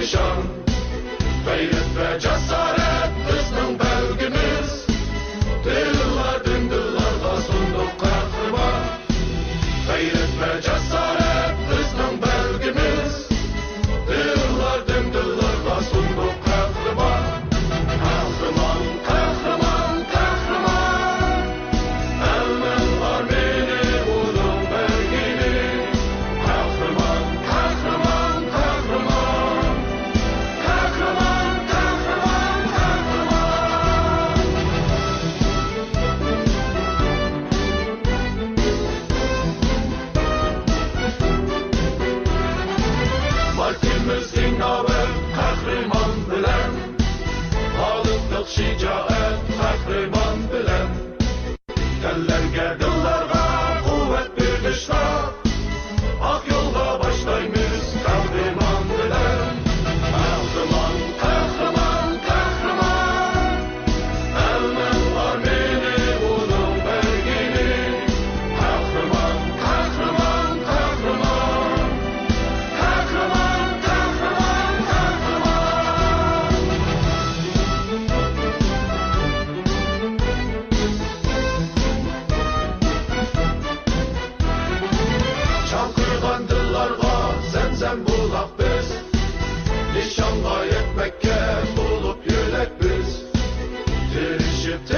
nişan. Gayret ve cesaret bizning belgimiz. Dillardan dillarga sunduk kahraman. Gayret ve cesaret bizning belgimiz. Dillardan dillarga sunduk kahraman. Kahraman, kahraman, kahraman. Elmen var beni ulum belgini. Kahraman, kahraman, kahraman. Kahraman, kahraman, kahraman. Martimizin avet kahraman bilen. Halıklık şicaet kahraman bilen. Tellerge dillarga kuvvet birleşler. Ak yolga başlaymiz kahraman bilen. Kahraman, kahraman, kahraman. Elmen var beni ulum belgini. Kahraman, kahraman, kahraman. Kahraman, kahraman, kahraman. Çankırgan dillarga zemzem bulak biz. Nişanga yetmekke bulup yürek biz. Tirişip